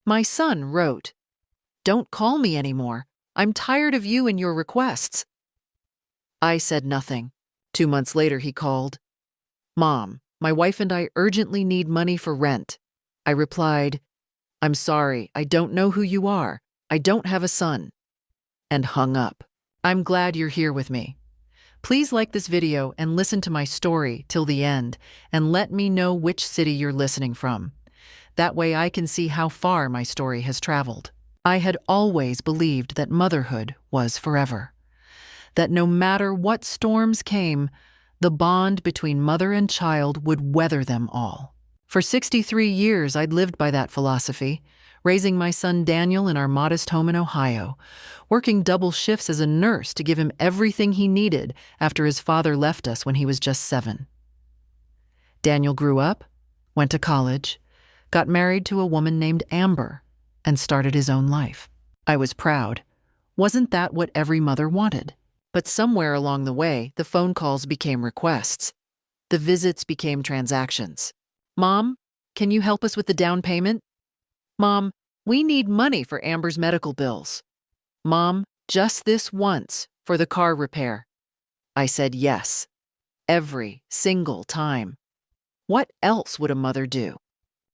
My son wrote, "Don't call me anymore. I'm tired of you and your requests." I said nothing. 2 months later, he called. "Mom, my wife and I urgently need money for rent." I replied, "I'm sorry, I don't know who you are. I don't have a son," and hung up. I'm glad you're here with me. Please like this video and listen to my story till the end, and let me know which city you're listening from. That way I can see how far my story has traveled. I had always believed that motherhood was forever. That no matter what storms came, the bond between mother and child would weather them all. For 63 years, I'd lived by that philosophy, raising my son Daniel in our modest home in Ohio, working double shifts as a nurse to give him everything he needed after his father left us when he was just 7. Daniel grew up, went to college, got married to a woman named Amber, and started his own life. I was proud. Wasn't that what every mother wanted? But somewhere along the way, the phone calls became requests. The visits became transactions. "Mom, can you help us with the down payment?" "Mom, we need money for Amber's medical bills." "Mom, just this once for the car repair." I said yes, every single time. What else would a mother do?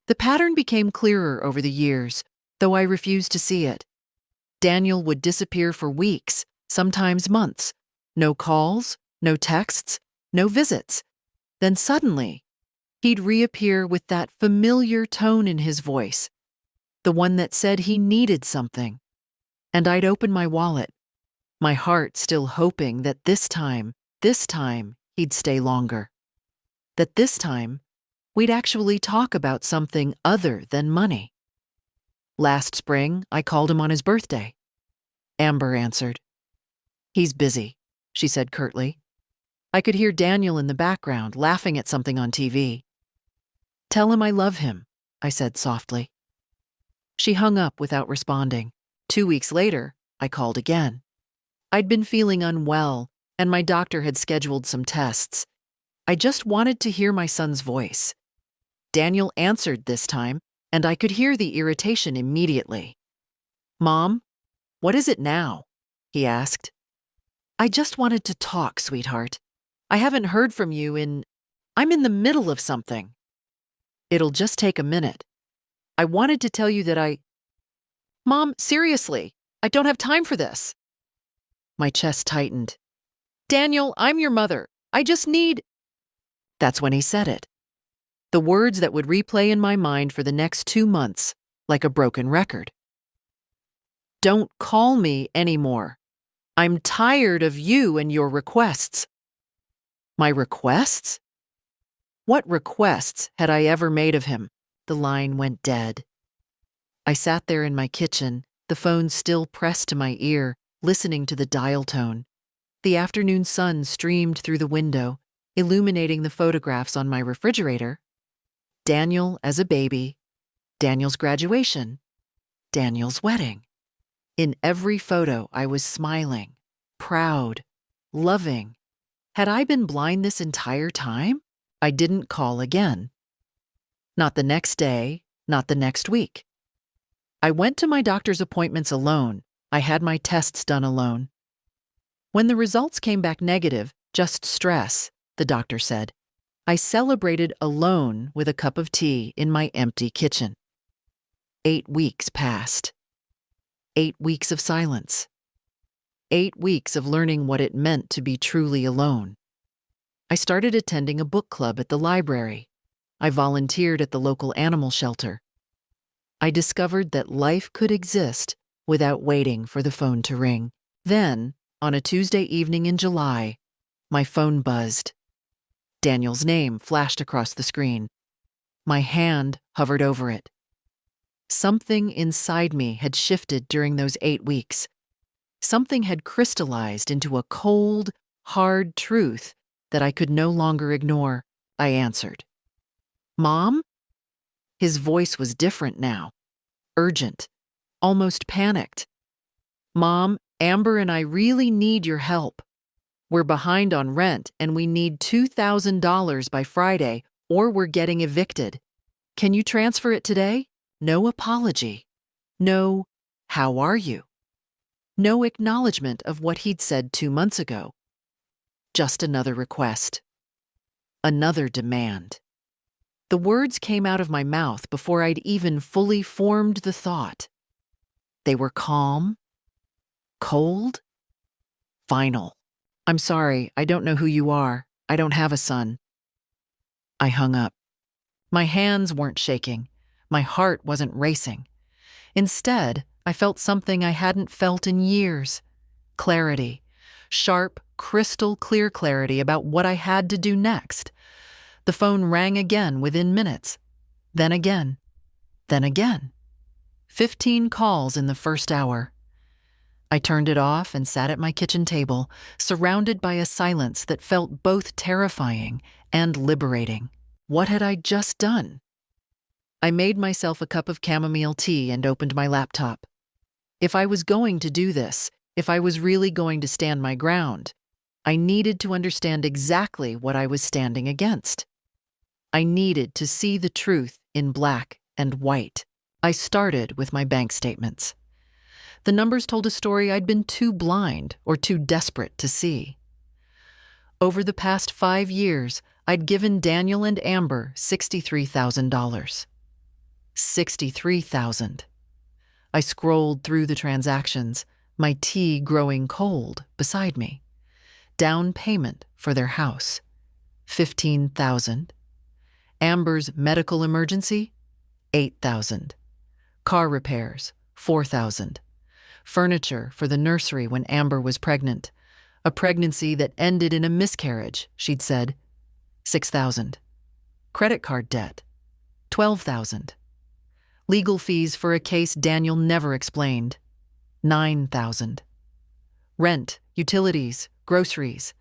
The pattern became clearer over the years, though I refused to see it. Daniel would disappear for weeks, sometimes months. No calls, no texts, no visits. Then suddenly, he'd reappear with that familiar tone in his voice, the one that said he needed something. And I'd open my wallet, my heart still hoping that this time, he'd stay longer. That this time, we'd actually talk about something other than money. Last spring, I called him on his birthday. Amber answered. "He's busy," she said curtly. I could hear Daniel in the background laughing at something on TV. "Tell him I love him," I said softly. She hung up without responding. 2 weeks later, I called again. I'd been feeling unwell, and my doctor had scheduled some tests. I just wanted to hear my son's voice. Daniel answered this time, and I could hear the irritation immediately. "Mom, what is it now?" he asked. "I just wanted to talk, sweetheart. I haven't heard from you I'm in the middle of something." "It'll just take a minute. I wanted to tell you that Mom, seriously, I don't have time for this." My chest tightened. "Daniel, I'm your mother. I just need—" That's when he said it. The words that would replay in my mind for the next 2 months, like a broken record. "Don't call me anymore. I'm tired of you and your requests." My requests? What requests had I ever made of him? The line went dead. I sat there in my kitchen, the phone still pressed to my ear, listening to the dial tone. The afternoon sun streamed through the window, illuminating the photographs on my refrigerator. Daniel as a baby, Daniel's graduation, Daniel's wedding. In every photo, I was smiling, proud, loving. Had I been blind this entire time? I didn't call again. Not the next day, not the next week. I went to my doctor's appointments alone. I had my tests done alone. When the results came back negative, just stress, the doctor said, I celebrated alone with a cup of tea in my empty kitchen. 8 weeks passed. 8 weeks of silence. 8 weeks of learning what it meant to be truly alone. I started attending a book club at the library. I volunteered at the local animal shelter. I discovered that life could exist without waiting for the phone to ring. Then, on a Tuesday evening in July, my phone buzzed. Daniel's name flashed across the screen. My hand hovered over it. Something inside me had shifted during those 8 weeks. Something had crystallized into a cold, hard truth that I could no longer ignore. I answered. "Mom?" His voice was different now. Urgent. Almost panicked. "Mom, Amber and I really need your help. We're behind on rent and we need $2,000 by Friday or we're getting evicted. Can you transfer it today? No apology." No, "How are you?" No acknowledgement of what he'd said 2 months ago. Just another request. Another demand. The words came out of my mouth before I'd even fully formed the thought. They were calm, cold, final. "I'm sorry, I don't know who you are. I don't have a son." I hung up. My hands weren't shaking. My heart wasn't racing. Instead, I felt something I hadn't felt in years. Clarity. Sharp, crystal clear clarity about what I had to do next. The phone rang again within minutes. Then again. Then again. 15 calls in the first hour. I turned it off and sat at my kitchen table, surrounded by a silence that felt both terrifying and liberating. What had I just done? I made myself a cup of chamomile tea and opened my laptop. If I was going to do this, if I was really going to stand my ground, I needed to understand exactly what I was standing against. I needed to see the truth in black and white. I started with my bank statements. The numbers told a story I'd been too blind or too desperate to see. Over the past 5 years, I'd given Daniel and Amber $63,000. $63,000. I scrolled through the transactions, my tea growing cold beside me. Down payment for their house, $15,000. Amber's medical emergency, $8,000. Car repairs, $4,000. Furniture for the nursery when Amber was pregnant. A pregnancy that ended in a miscarriage, she'd said, $6,000. Credit card debt, $12,000. Legal fees for a case Daniel never explained, $9,000. Rent, utilities, groceries,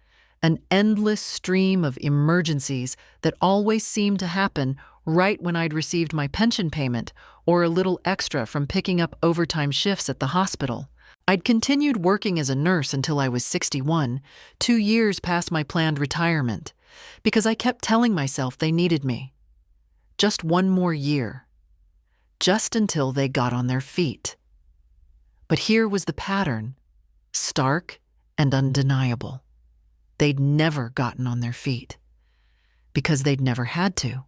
an endless stream of emergencies that always seemed to happen right when I'd received my pension payment or a little extra from picking up overtime shifts at the hospital. I'd continued working as a nurse until I was 61, 2 years past my planned retirement, because I kept telling myself they needed me. Just one more year. Just until they got on their feet. But here was the pattern, stark and undeniable. They'd never gotten on their feet, because they'd never had to.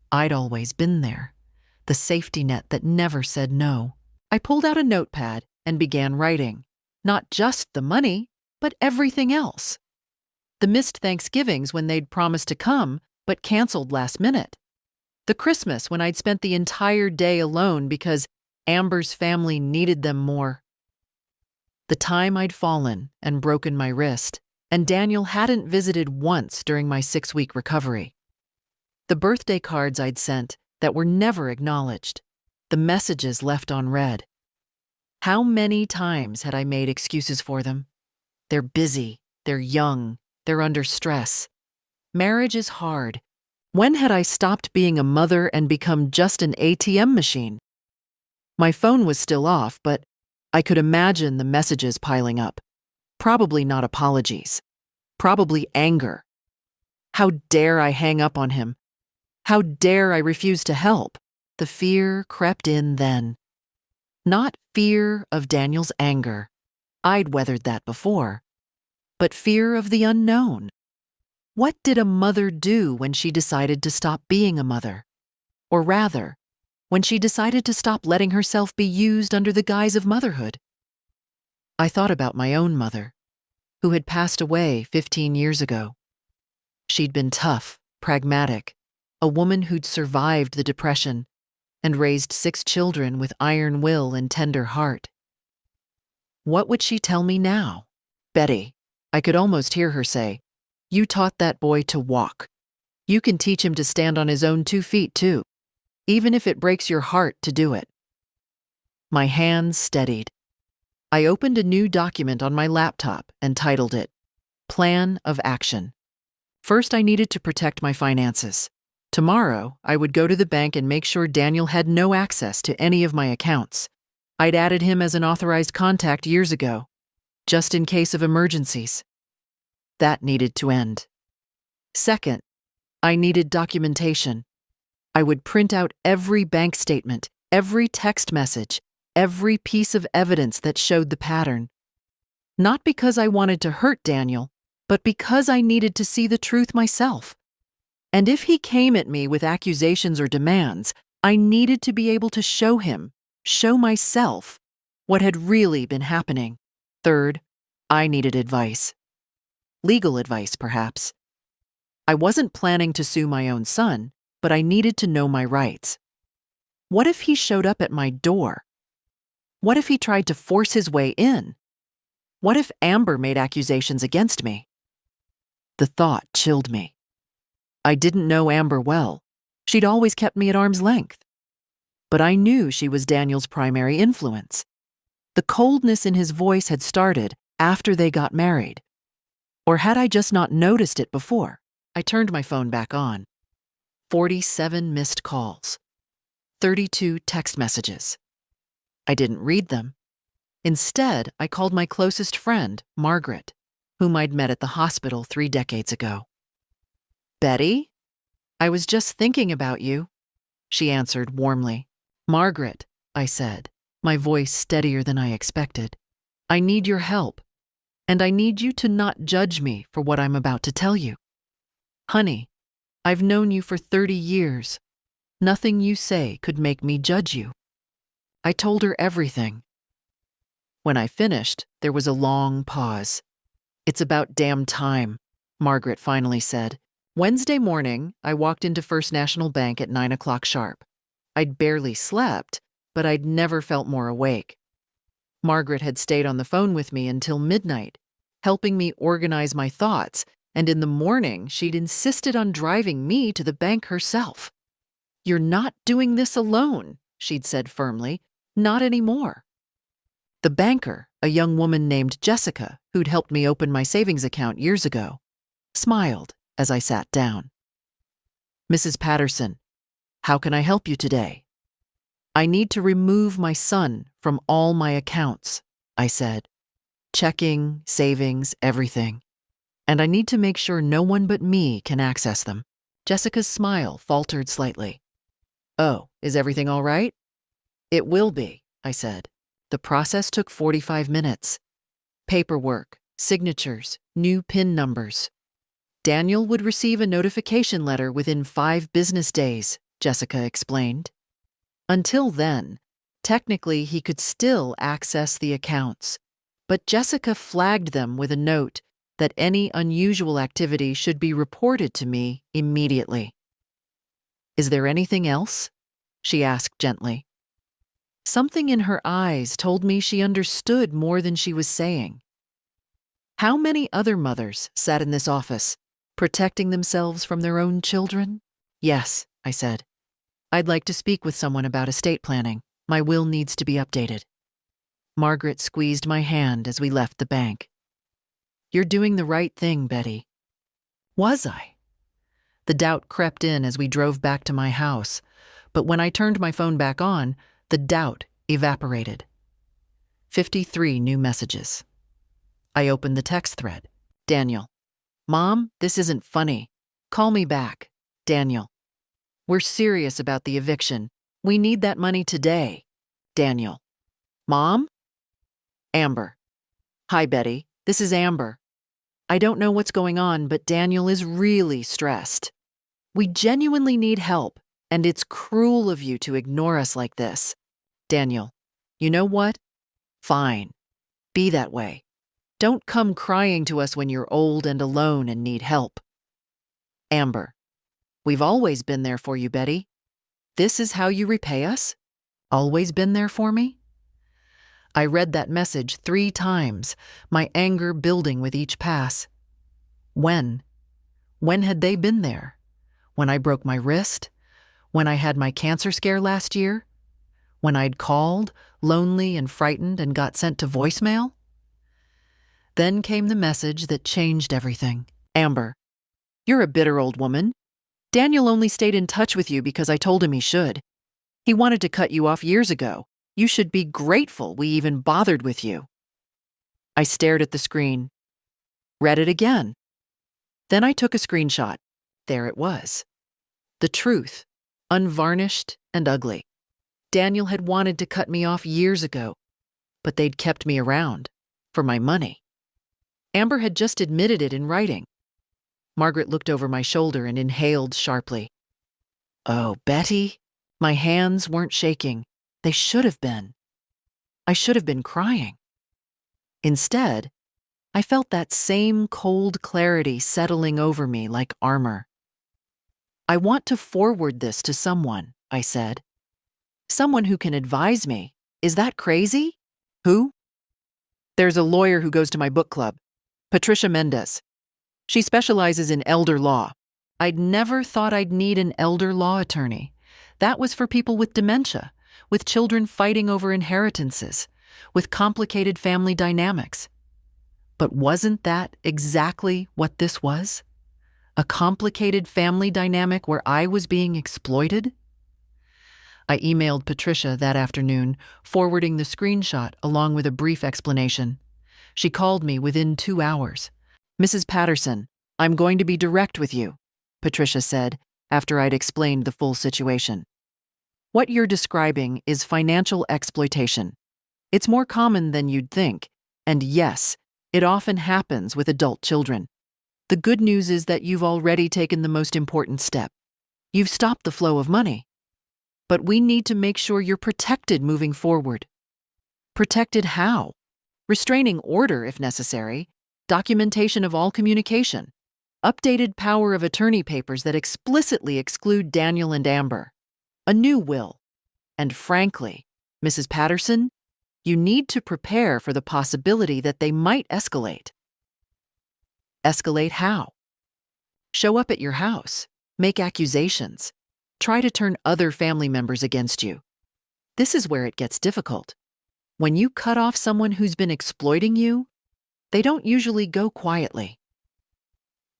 I'd always been there, the safety net that never said no. I pulled out a notepad and began writing, not just the money, but everything else. The missed Thanksgivings when they'd promised to come, but canceled last minute. The Christmas when I'd spent the entire day alone because Amber's family needed them more. The time I'd fallen and broken my wrist, and Daniel hadn't visited once during my 6-week recovery. The birthday cards I'd sent that were never acknowledged, the messages left unread. How many times had I made excuses for them? They're busy, they're young, they're under stress. Marriage is hard. When had I stopped being a mother and become just an ATM machine? My phone was still off, but I could imagine the messages piling up. Probably not apologies. Probably anger. How dare I hang up on him? How dare I refuse to help? The fear crept in then. Not fear of Daniel's anger. I'd weathered that before. But fear of the unknown. What did a mother do when she decided to stop being a mother? Or rather, when she decided to stop letting herself be used under the guise of motherhood? I thought about my own mother, who had passed away 15 years ago. She'd been tough, pragmatic, a woman who'd survived the Depression and raised 6 children with iron will and tender heart. What would she tell me now? "Betty," I could almost hear her say, "you taught that boy to walk. You can teach him to stand on his own 2 feet, too, even if it breaks your heart to do it." My hands steadied. I opened a new document on my laptop and titled it, Plan of Action. First, I needed to protect my finances. Tomorrow, I would go to the bank and make sure Daniel had no access to any of my accounts. I'd added him as an authorized contact years ago, just in case of emergencies. That needed to end. Second, I needed documentation. I would print out every bank statement, every text message, every piece of evidence that showed the pattern. Not because I wanted to hurt Daniel, but because I needed to see the truth myself. And if he came at me with accusations or demands, I needed to be able to show him, show myself, what had really been happening. Third, I needed advice. Legal advice, perhaps. I wasn't planning to sue my own son, but I needed to know my rights. What if he showed up at my door? What if he tried to force his way in? What if Amber made accusations against me? The thought chilled me. I didn't know Amber well. She'd always kept me at arm's length. But I knew she was Daniel's primary influence. The coldness in his voice had started after they got married. Or had I just not noticed it before? I turned my phone back on. 47 missed calls. 32 text messages. I didn't read them. Instead, I called my closest friend, Margaret, whom I'd met at the hospital 3 decades ago. "Betty? I was just thinking about you," she answered warmly. "Margaret," I said, my voice steadier than I expected, "I need your help, and I need you to not judge me for what I'm about to tell you. Honey, I've known you for 30 years. Nothing you say could make me judge you." I told her everything. When I finished, there was a long pause. "It's about damn time," Margaret finally said. Wednesday morning, I walked into First National Bank at 9 o'clock sharp. I'd barely slept, but I'd never felt more awake. Margaret had stayed on the phone with me until midnight, helping me organize my thoughts, and in the morning, she'd insisted on driving me to the bank herself. "You're not doing this alone," she'd said firmly. "Not anymore." The banker, a young woman named Jessica, who'd helped me open my savings account years ago, smiled as I sat down. "Mrs. Patterson, how can I help you today?" "I need to remove my son from all my accounts," I said. "Checking, savings, everything. And I need to make sure no one but me can access them." Jessica's smile faltered slightly. "Oh, is everything all right?" "It will be," I said. The process took 45 minutes. Paperwork, signatures, new PIN numbers. Daniel would receive a notification letter within 5 business days, Jessica explained. Until then, technically he could still access the accounts, but Jessica flagged them with a note that any unusual activity should be reported to me immediately. "Is there anything else?" she asked gently. Something in her eyes told me she understood more than she was saying. How many other mothers sat in this office, protecting themselves from their own children? "Yes," I said. "I'd like to speak with someone about estate planning. My will needs to be updated." Margaret squeezed my hand as we left the bank. "You're doing the right thing, Betty." Was I? The doubt crept in as we drove back to my house, but when I turned my phone back on, the doubt evaporated. 53 new messages. I opened the text thread. Daniel. "Mom, this isn't funny. Call me back. Daniel. We're serious about the eviction. We need that money today. Daniel. Mom? Amber. Hi, Betty. This is Amber. I don't know what's going on, but Daniel is really stressed. We genuinely need help, and it's cruel of you to ignore us like this. Daniel. You know what? Fine. Be that way. Don't come crying to us when you're old and alone and need help. Amber. We've always been there for you, Betty. This is how you repay us? Always been there for me? I read that message 3 times, my anger building with each pass. When? When had they been there? When I broke my wrist? When I had my cancer scare last year? When I'd called, lonely and frightened, and got sent to voicemail? Then came the message that changed everything. Amber, you're a bitter old woman. Daniel only stayed in touch with you because I told him he should. He wanted to cut you off years ago. You should be grateful we even bothered with you. I stared at the screen. Read it again. Then I took a screenshot. There it was. The truth, unvarnished and ugly. Daniel had wanted to cut me off years ago, but they'd kept me around for my money. Amber had just admitted it in writing. Margaret looked over my shoulder and inhaled sharply. Oh, Betty? My hands weren't shaking. They should have been. I should have been crying. Instead, I felt that same cold clarity settling over me like armor. I want to forward this to someone, I said. Someone who can advise me. Is that crazy? Who? There's a lawyer who goes to my book club, Patricia Mendez. She specializes in elder law. I'd never thought I'd need an elder law attorney. That was for people with dementia, with children fighting over inheritances, with complicated family dynamics. But wasn't that exactly what this was? A complicated family dynamic where I was being exploited? I emailed Patricia that afternoon, forwarding the screenshot along with a brief explanation. She called me within 2 hours. Mrs. Patterson, I'm going to be direct with you, Patricia said after I'd explained the full situation. What you're describing is financial exploitation. It's more common than you'd think, and yes, it often happens with adult children. The good news is that you've already taken the most important step. You've stopped the flow of money. But we need to make sure you're protected moving forward. Protected how? Restraining order if necessary, documentation of all communication, updated power of attorney papers that explicitly exclude Daniel and Amber, a new will. And frankly, Mrs. Patterson, you need to prepare for the possibility that they might escalate. Escalate how? Show up at your house, make accusations, try to turn other family members against you. This is where it gets difficult. When you cut off someone who's been exploiting you, they don't usually go quietly.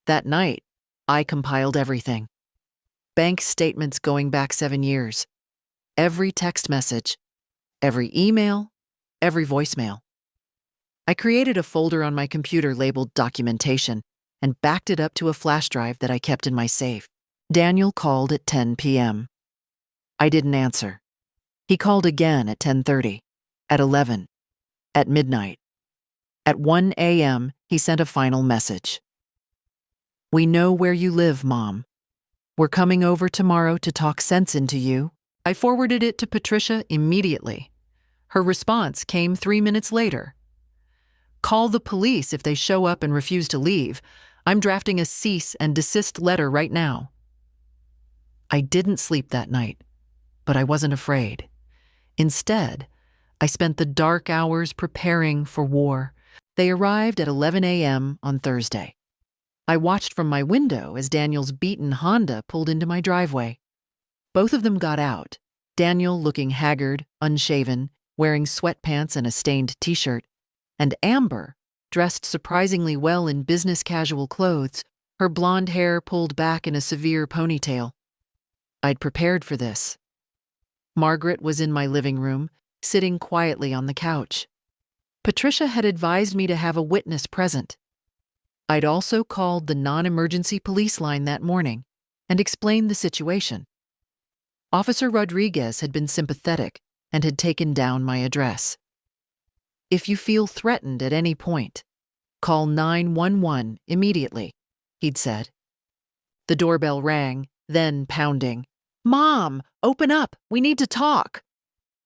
That night, I compiled everything. Bank statements going back 7 years, every text message, every email, every voicemail. I created a folder on my computer labeled Documentation and backed it up to a flash drive that I kept in my safe. Daniel called at 10 p.m. I didn't answer. He called again at 10:30, at 11, at midnight. At 1 a.m., he sent a final message. We know where you live, Mom. We're coming over tomorrow to talk sense into you. I forwarded it to Patricia immediately. Her response came 3 minutes later. Call the police if they show up and refuse to leave. I'm drafting a cease and desist letter right now. I didn't sleep that night, but I wasn't afraid. Instead, I spent the dark hours preparing for war. They arrived at 11 a.m. on Thursday. I watched from my window as Daniel's beaten Honda pulled into my driveway. Both of them got out, Daniel looking haggard, unshaven, wearing sweatpants and a stained t-shirt, and Amber, dressed surprisingly well in business casual clothes, her blonde hair pulled back in a severe ponytail. I'd prepared for this. Margaret was in my living room, sitting quietly on the couch. Patricia had advised me to have a witness present. I'd also called the non-emergency police line that morning and explained the situation. Officer Rodriguez had been sympathetic and had taken down my address. If you feel threatened at any point, call 911 immediately, he'd said. The doorbell rang, then pounding. Mom, open up. We need to talk.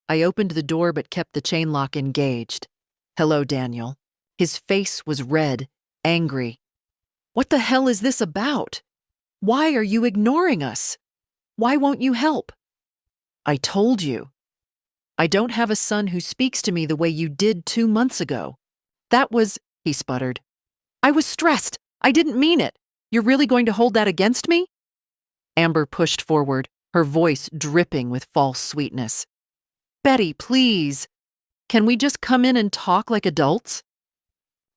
I opened the door but kept the chain lock engaged. Hello, Daniel. His face was red, angry. What the hell is this about? Why are you ignoring us? Why won't you help? I told you. I don't have a son who speaks to me the way you did 2 months ago. That was, he sputtered. I was stressed. I didn't mean it. You're really going to hold that against me? Amber pushed forward, her voice dripping with false sweetness. Betty, please. Can we just come in and talk like adults?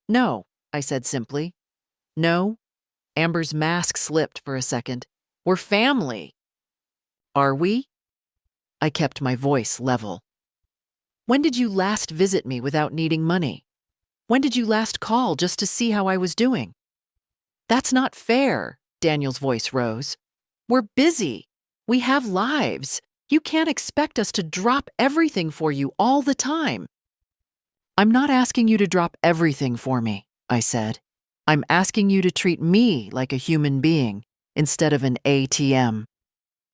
No, I said simply. No. Amber's mask slipped for a second. We're family. Are we? I kept my voice level. When did you last visit me without needing money? When did you last call just to see how I was doing? That's not fair, Daniel's voice rose. We're busy. We have lives. You can't expect us to drop everything for you all the time. I'm not asking you to drop everything for me, I said. I'm asking you to treat me like a human being instead of an ATM.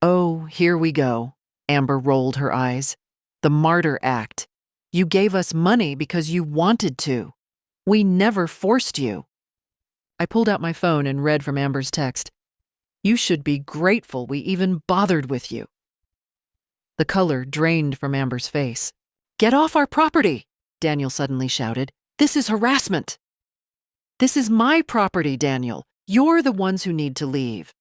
Oh, here we go. Amber rolled her eyes. The martyr act. You gave us money because you wanted to. We never forced you. I pulled out my phone and read from Amber's text. You should be grateful we even bothered with you. The color drained from Amber's face. Get off our property, Daniel suddenly shouted. This is harassment. This is my property, Daniel. You're the ones who need to leave.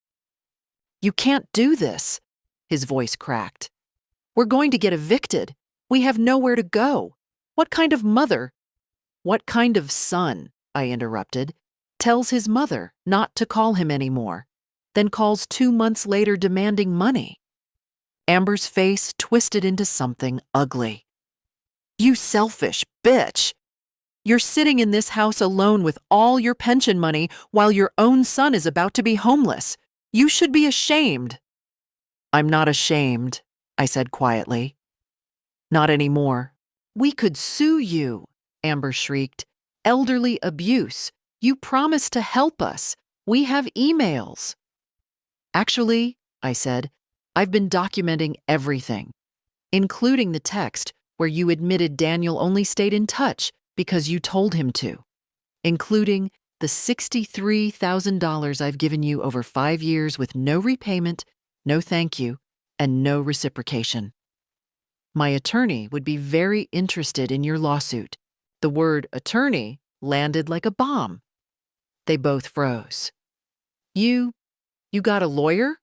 You can't do this, his voice cracked. We're going to get evicted. We have nowhere to go. What kind of mother? What kind of son, I interrupted, tells his mother not to call him anymore, then calls 2 months later demanding money? Amber's face twisted into something ugly. You selfish bitch! You're sitting in this house alone with all your pension money while your own son is about to be homeless. You should be ashamed. I'm not ashamed, I said quietly. Not anymore. We could sue you, Amber shrieked. Elderly abuse. You promised to help us. We have emails. Actually, I said, I've been documenting everything, including the text where you admitted Daniel only stayed in touch because you told him to, including the $63,000 I've given you over 5 years with no repayment, no thank you, and no reciprocation. My attorney would be very interested in your lawsuit. The word attorney landed like a bomb. They both froze. You got a lawyer?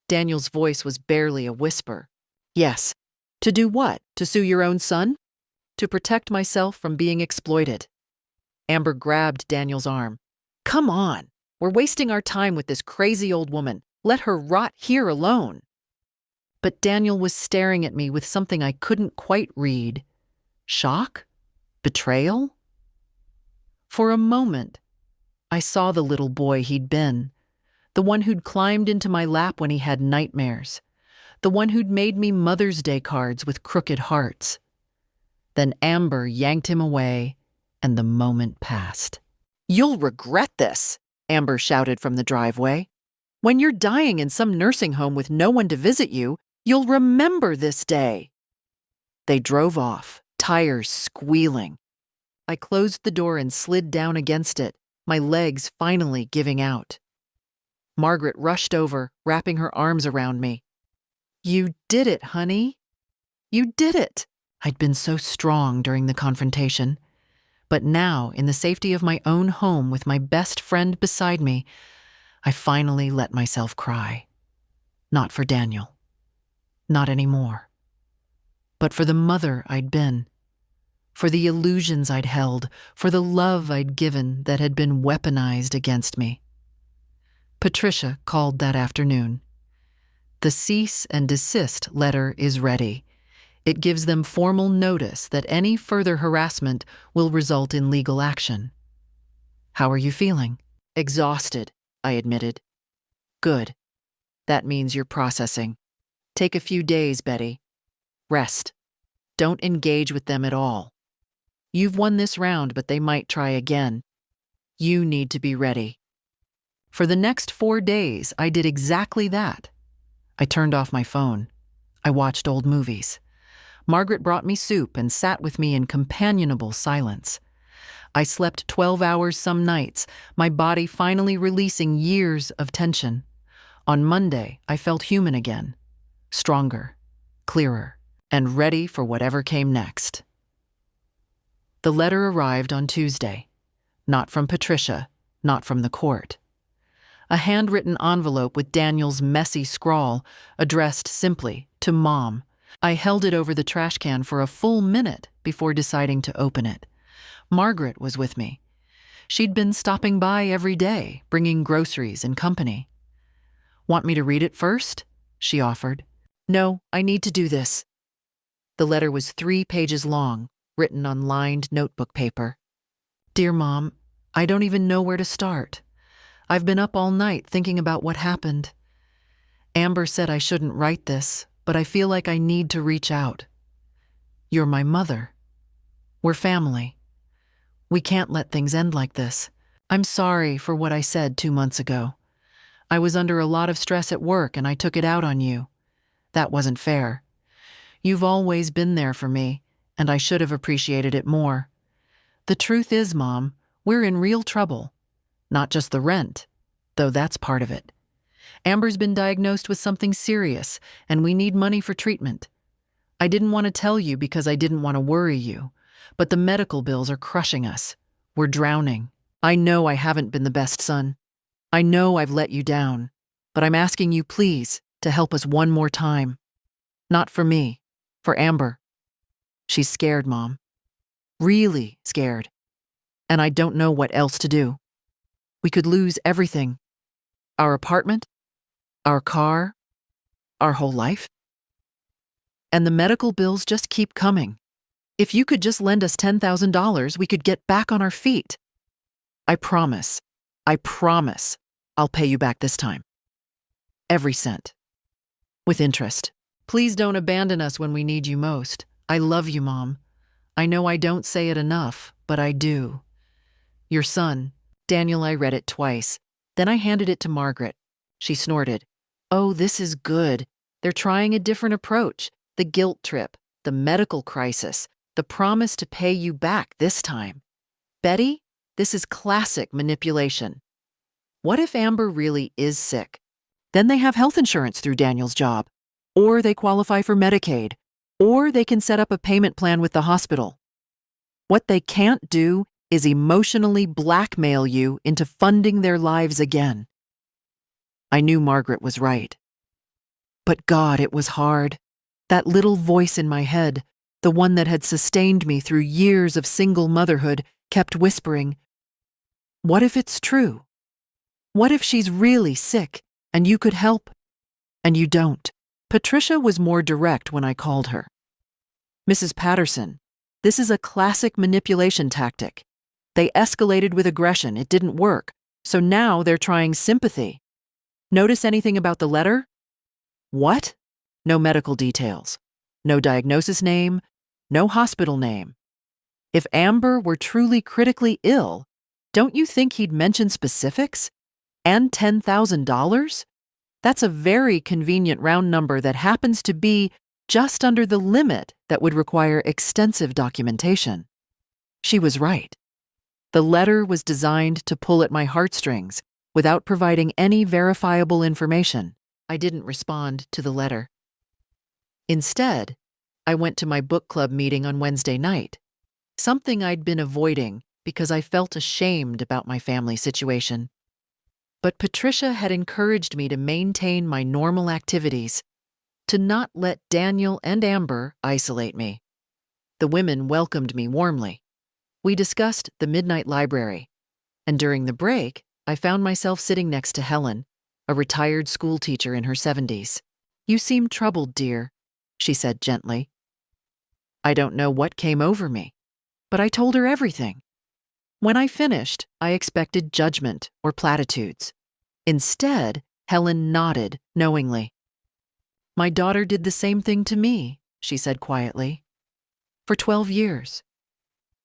Daniel's voice was barely a whisper. Yes. To do what? To sue your own son? To protect myself from being exploited. Amber grabbed Daniel's arm. Come on. We're wasting our time with this crazy old woman. Let her rot here alone. But Daniel was staring at me with something I couldn't quite read. Shock? Betrayal? For a moment, I saw the little boy he'd been, the one who'd climbed into my lap when he had nightmares, the one who'd made me Mother's Day cards with crooked hearts. Then Amber yanked him away, and the moment passed. You'll regret this, Amber shouted from the driveway. When you're dying in some nursing home with no one to visit you, you'll remember this day. They drove off, tires squealing. I closed the door and slid down against it, my legs finally giving out. Margaret rushed over, wrapping her arms around me. You did it, honey. You did it. I'd been so strong during the confrontation. But now, in the safety of my own home with my best friend beside me, I finally let myself cry. Not for Daniel. Not anymore. But for the mother I'd been. For the illusions I'd held, for the love I'd given that had been weaponized against me. Patricia called that afternoon. The cease and desist letter is ready. It gives them formal notice that any further harassment will result in legal action. How are you feeling? Exhausted, I admitted. Good. That means you're processing. Take a few days, Betty. Rest. Don't engage with them at all. You've won this round, but they might try again. You need to be ready. For the next 4 days, I did exactly that. I turned off my phone. I watched old movies. Margaret brought me soup and sat with me in companionable silence. I slept 12 hours some nights, my body finally releasing years of tension. On Monday, I felt human again, stronger, clearer, and ready for whatever came next. The letter arrived on Tuesday. Not from Patricia, not from the court. A handwritten envelope with Daniel's messy scrawl, addressed simply to Mom. I held it over the trash can for a full minute before deciding to open it. Margaret was with me. She'd been stopping by every day, bringing groceries and company. Want me to read it first? She offered. No, I need to do this. The letter was 3 pages long, written on lined notebook paper. Dear Mom, I don't even know where to start. I've been up all night thinking about what happened. Amber said I shouldn't write this, but I feel like I need to reach out. You're my mother. We're family. We can't let things end like this. I'm sorry for what I said 2 months ago. I was under a lot of stress at work and I took it out on you. That wasn't fair. You've always been there for me, and I should have appreciated it more. The truth is, Mom, we're in real trouble. Not just the rent, though that's part of it. Amber's been diagnosed with something serious, and we need money for treatment. I didn't want to tell you because I didn't want to worry you, but the medical bills are crushing us. We're drowning. I know I haven't been the best son. I know I've let you down, but I'm asking you, please, to help us one more time. Not for me, for Amber. She's scared, Mom. Really scared. And I don't know what else to do. We could lose everything. Our apartment, our car, our whole life. And the medical bills just keep coming. If you could just lend us $10,000, we could get back on our feet. I promise, I'll pay you back this time. Every cent. With interest. Please don't abandon us when we need you most. I love you, Mom. I know I don't say it enough, but I do. Your son, Daniel. I read it twice. Then I handed it to Margaret. She snorted. Oh, this is good. They're trying a different approach. The guilt trip, the medical crisis, the promise to pay you back this time. Betty, this is classic manipulation. What if Amber really is sick? Then they have health insurance through Daniel's job. Or they qualify for Medicaid. Or they can set up a payment plan with the hospital. What they can't do is emotionally blackmail you into funding their lives again. I knew Margaret was right. But God, it was hard. That little voice in my head, the one that had sustained me through years of single motherhood, kept whispering, what if it's true? What if she's really sick and you could help? And you don't. Patricia was more direct when I called her. Mrs. Patterson, this is a classic manipulation tactic. They escalated with aggression. It didn't work. So now they're trying sympathy. Notice anything about the letter? What? No medical details. No diagnosis name. No hospital name. If Amber were truly critically ill, don't you think he'd mention specifics? And $10,000? That's a very convenient round number that happens to be just under the limit that would require extensive documentation. She was right. The letter was designed to pull at my heartstrings without providing any verifiable information. I didn't respond to the letter. Instead, I went to my book club meeting on Wednesday night, something I'd been avoiding because I felt ashamed about my family situation. But Patricia had encouraged me to maintain my normal activities, to not let Daniel and Amber isolate me. The women welcomed me warmly. We discussed the Midnight Library, and during the break, I found myself sitting next to Helen, a retired school teacher in her 70s. You seem troubled, dear, she said gently. I don't know what came over me, but I told her everything. When I finished, I expected judgment or platitudes. Instead, Helen nodded knowingly. My daughter did the same thing to me, she said quietly. For 12 years.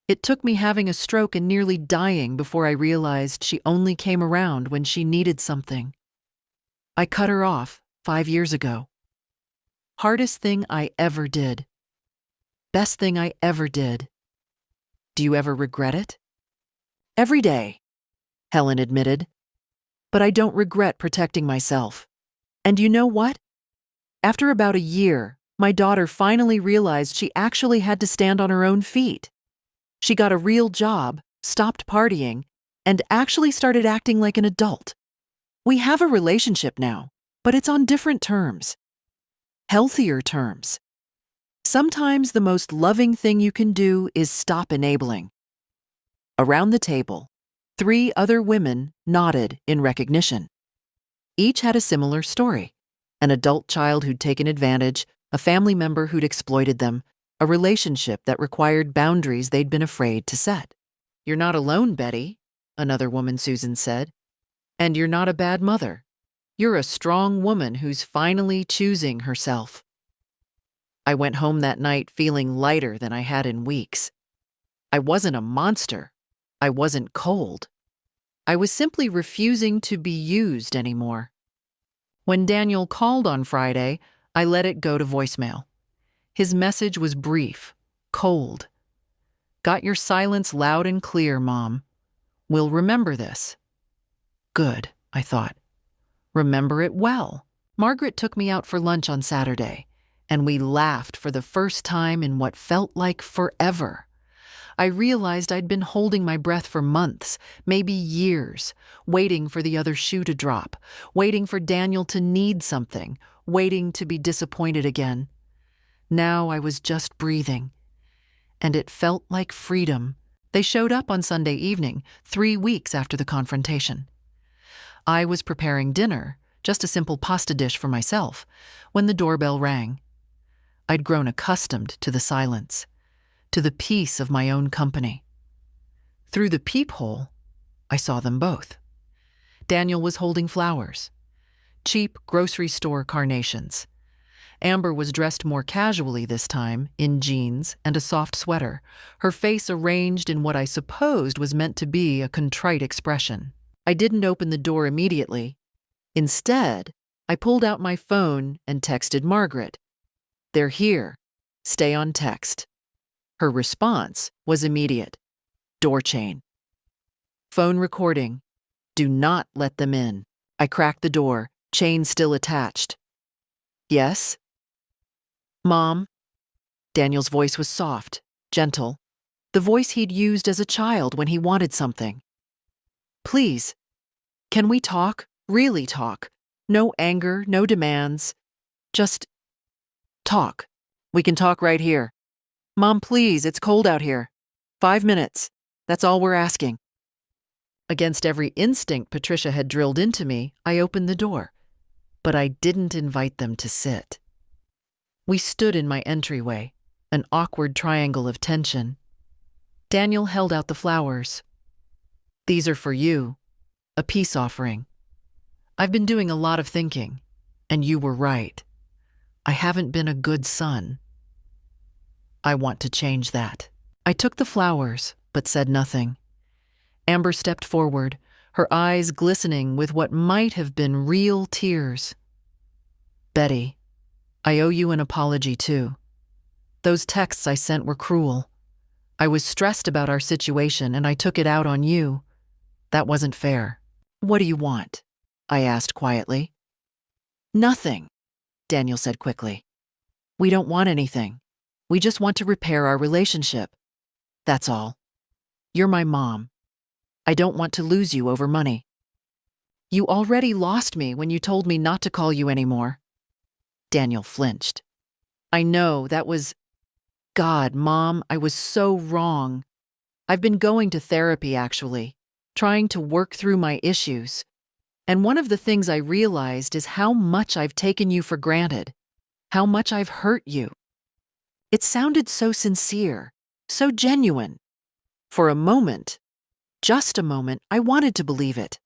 It took me having a stroke and nearly dying before I realized she only came around when she needed something. I cut her off 5 years ago. Hardest thing I ever did. Best thing I ever did. Do you ever regret it? Every day, Helen admitted. But I don't regret protecting myself. And you know what? After about a year, my daughter finally realized she actually had to stand on her own feet. She got a real job, stopped partying, and actually started acting like an adult. We have a relationship now, but it's on different terms. Healthier terms. Sometimes the most loving thing you can do is stop enabling. Around the table, 3 other women nodded in recognition. Each had a similar story. An adult child who'd taken advantage, a family member who'd exploited them, a relationship that required boundaries they'd been afraid to set. You're not alone, Betty, another woman, Susan, said. And you're not a bad mother. You're a strong woman who's finally choosing herself. I went home that night feeling lighter than I had in weeks. I wasn't a monster. I wasn't cold. I was simply refusing to be used anymore. When Daniel called on Friday, I let it go to voicemail. His message was brief, cold. Got your silence loud and clear, Mom. We'll remember this. Good, I thought. Remember it well. Margaret took me out for lunch on Saturday, and we laughed for the first time in what felt like forever. I realized I'd been holding my breath for months, maybe years, waiting for the other shoe to drop, waiting for Daniel to need something, waiting to be disappointed again. Now I was just breathing, and it felt like freedom. They showed up on Sunday evening, 3 weeks after the confrontation. I was preparing dinner, just a simple pasta dish for myself, when the doorbell rang. I'd grown accustomed to the silence, to the peace of my own company. Through the peephole, I saw them both. Daniel was holding flowers, cheap grocery store carnations. Amber was dressed more casually this time, in jeans and a soft sweater, her face arranged in what I supposed was meant to be a contrite expression. I didn't open the door immediately. Instead, I pulled out my phone and texted Margaret. They're here. Stay on text. Her response was immediate. Door chain. Phone recording. Do not let them in. I cracked the door, chain still attached. Yes? Mom? Daniel's voice was soft, gentle, the voice he'd used as a child when he wanted something. Please, can we talk? Really talk. No anger, no demands. Just talk. We can talk right here. Mom, please, it's cold out here. 5 minutes. That's all we're asking. Against every instinct Patricia had drilled into me, I opened the door. But I didn't invite them to sit. We stood in my entryway, an awkward triangle of tension. Daniel held out the flowers. These are for you, a peace offering. I've been doing a lot of thinking, and you were right. I haven't been a good son. I want to change that. I took the flowers, but said nothing. Amber stepped forward, her eyes glistening with what might have been real tears. Betty, I owe you an apology too. Those texts I sent were cruel. I was stressed about our situation and I took it out on you. That wasn't fair. What do you want? I asked quietly. Nothing, Daniel said quickly. We don't want anything. We just want to repair our relationship. That's all. You're my mom. I don't want to lose you over money. You already lost me when you told me not to call you anymore. Daniel flinched. I know, that was... God, Mom, I was so wrong. I've been going to therapy, actually, trying to work through my issues. And one of the things I realized is how much I've taken you for granted, how much I've hurt you. It sounded so sincere, so genuine. For a moment, just a moment, I wanted to believe it.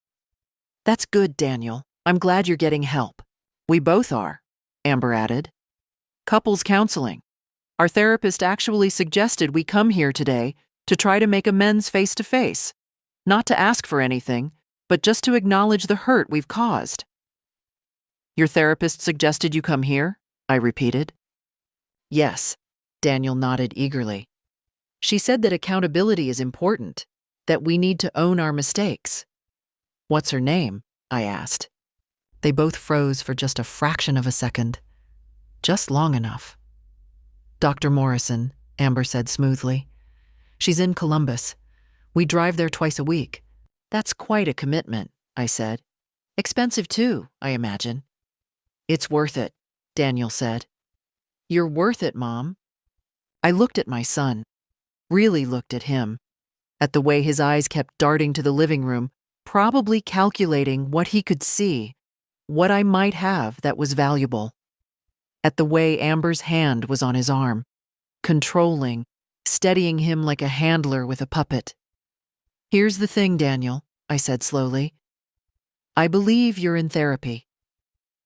That's good, Daniel. I'm glad you're getting help. We both are, Amber added. Couples counseling. Our therapist actually suggested we come here today to try to make amends face-to-face, not to ask for anything, but just to acknowledge the hurt we've caused. Your therapist suggested you come here? I repeated. Yes, Daniel nodded eagerly. She said that accountability is important, that we need to own our mistakes. What's her name? I asked. They both froze for just a fraction of a second. Just long enough. Dr. Morrison, Amber said smoothly. She's in Columbus. We drive there twice a week. That's quite a commitment, I said. Expensive too, I imagine. It's worth it, Daniel said. You're worth it, Mom. I looked at my son, really looked at him, at the way his eyes kept darting to the living room, probably calculating what he could see, what I might have that was valuable. At the way Amber's hand was on his arm, controlling, steadying him like a handler with a puppet. Here's the thing, Daniel, I said slowly. I believe you're in therapy.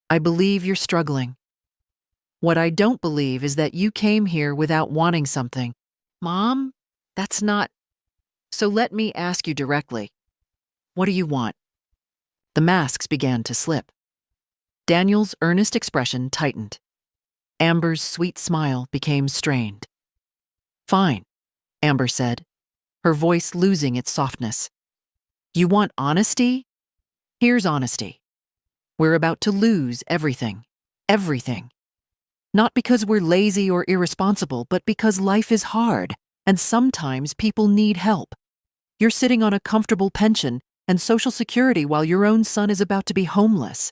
I believe you're struggling. What I don't believe is that you came here without wanting something. Mom, that's not. So let me ask you directly. What do you want? The masks began to slip. Daniel's earnest expression tightened. Amber's sweet smile became strained. Fine, Amber said, her voice losing its softness. You want honesty? Here's honesty. We're about to lose everything. Everything. Not because we're lazy or irresponsible, but because life is hard, and sometimes people need help. You're sitting on a comfortable pension and Social Security while your own son is about to be homeless.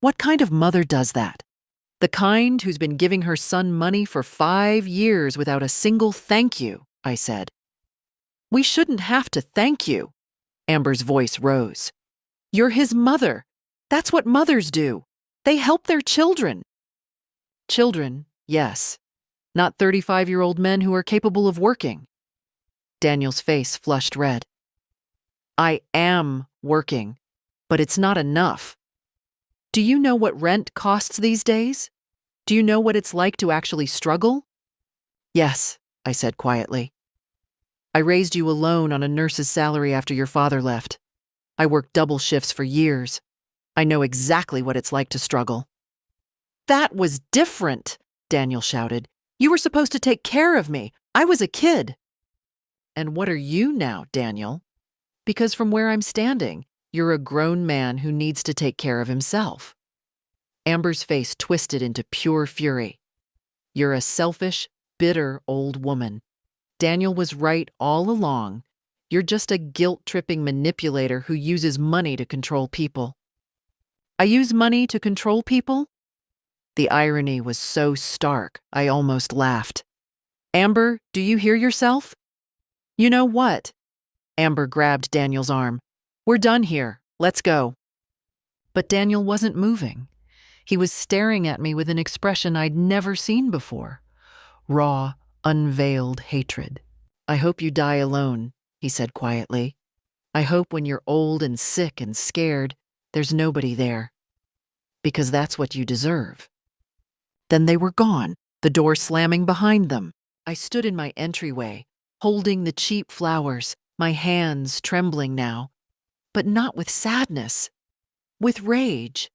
What kind of mother does that? The kind who's been giving her son money for 5 years without a single thank you, I said. We shouldn't have to thank you. Amber's voice rose. You're his mother. That's what mothers do. They help their children. Children, yes. Not 35-year-old men who are capable of working. Daniel's face flushed red. I am working, but it's not enough. Do you know what rent costs these days? Do you know what it's like to actually struggle? Yes, I said quietly. I raised you alone on a nurse's salary after your father left. I worked double shifts for years. I know exactly what it's like to struggle. That was different, Daniel shouted. You were supposed to take care of me. I was a kid. And what are you now, Daniel? Because from where I'm standing, you're a grown man who needs to take care of himself. Amber's face twisted into pure fury. You're a selfish, bitter old woman. Daniel was right all along. You're just a guilt-tripping manipulator who uses money to control people. I use money to control people? The irony was so stark, I almost laughed. Amber, do you hear yourself? You know what? Amber grabbed Daniel's arm. We're done here. Let's go. But Daniel wasn't moving. He was staring at me with an expression I'd never seen before. Raw, unveiled hatred. I hope you die alone, he said quietly. I hope when you're old and sick and scared, there's nobody there. Because that's what you deserve. Then they were gone, the door slamming behind them. I stood in my entryway, holding the cheap flowers, my hands trembling now. But not with sadness. With rage.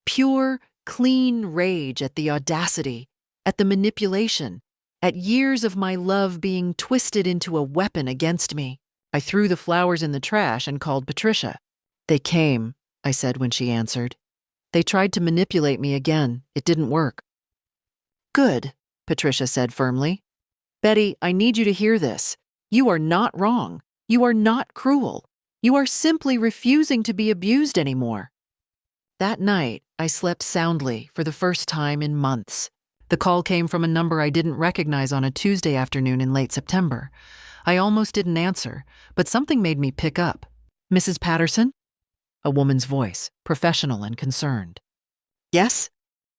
Pure, clean rage at the audacity, at the manipulation, at years of my love being twisted into a weapon against me. I threw the flowers in the trash and called Patricia. They came, I said when she answered. They tried to manipulate me again. It didn't work. Good, Patricia said firmly. Betty, I need you to hear this. You are not wrong. You are not cruel. You are simply refusing to be abused anymore. That night, I slept soundly for the first time in months. The call came from a number I didn't recognize on a Tuesday afternoon in late September. I almost didn't answer, but something made me pick up. Mrs. Patterson? A woman's voice, professional and concerned. Yes?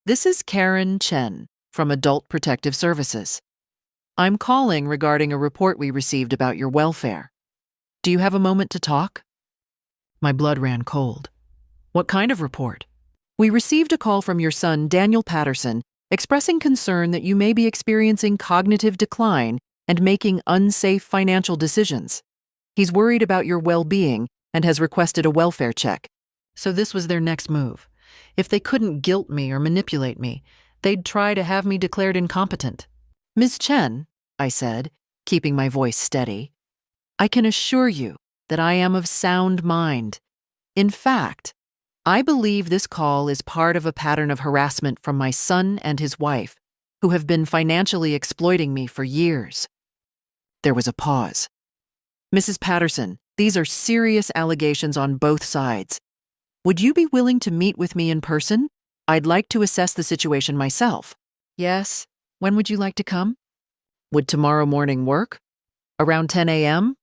This is Karen Chen from Adult Protective Services. I'm calling regarding a report we received about your welfare. Do you have a moment to talk? My blood ran cold. What kind of report? We received a call from your son, Daniel Patterson, expressing concern that you may be experiencing cognitive decline and making unsafe financial decisions. He's worried about your well-being and has requested a welfare check. So this was their next move. If they couldn't guilt me or manipulate me, they'd try to have me declared incompetent. Ms. Chen, I said, keeping my voice steady, I can assure you that I am of sound mind. In fact, I believe this call is part of a pattern of harassment from my son and his wife, who have been financially exploiting me for years. There was a pause. Mrs. Patterson, these are serious allegations on both sides. Would you be willing to meet with me in person? I'd like to assess the situation myself. Yes. When would you like to come? Would tomorrow morning work? Around 10 a.m.?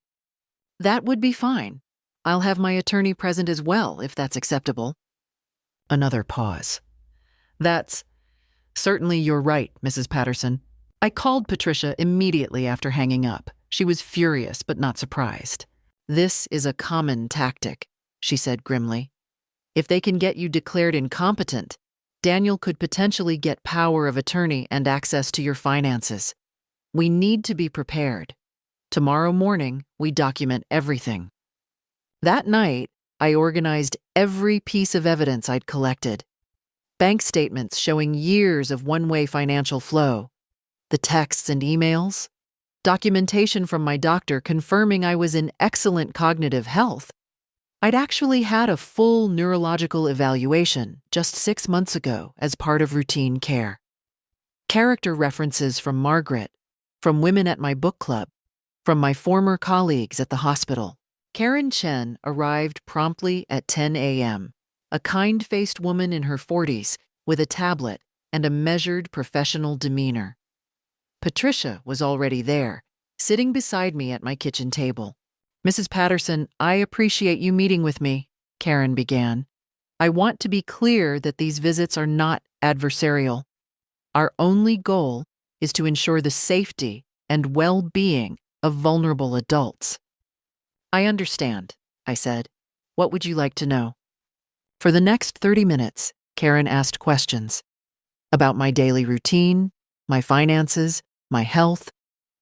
That would be fine. I'll have my attorney present as well, if that's acceptable. Another pause. That's certainly you're right, Mrs. Patterson. I called Patricia immediately after hanging up. She was furious but not surprised. This is a common tactic, she said grimly. If they can get you declared incompetent, Daniel could potentially get power of attorney and access to your finances. We need to be prepared. Tomorrow morning, we document everything." That night, I organized every piece of evidence I'd collected. Bank statements showing years of one-way financial flow, the texts and emails, documentation from my doctor confirming I was in excellent cognitive health. I'd actually had a full neurological evaluation just 6 months ago as part of routine care. Character references from Margaret, from women at my book club, from my former colleagues at the hospital. Karen Chen arrived promptly at 10 a.m., a kind-faced woman in her 40s with a tablet and a measured professional demeanor. Patricia was already there, sitting beside me at my kitchen table. "Mrs. Patterson, I appreciate you meeting with me," Karen began. "I want to be clear that these visits are not adversarial. Our only goal is to ensure the safety and well-being of vulnerable adults." "I understand," I said. "What would you like to know?" For the next 30 minutes, Karen asked questions about my daily routine, my finances, my health,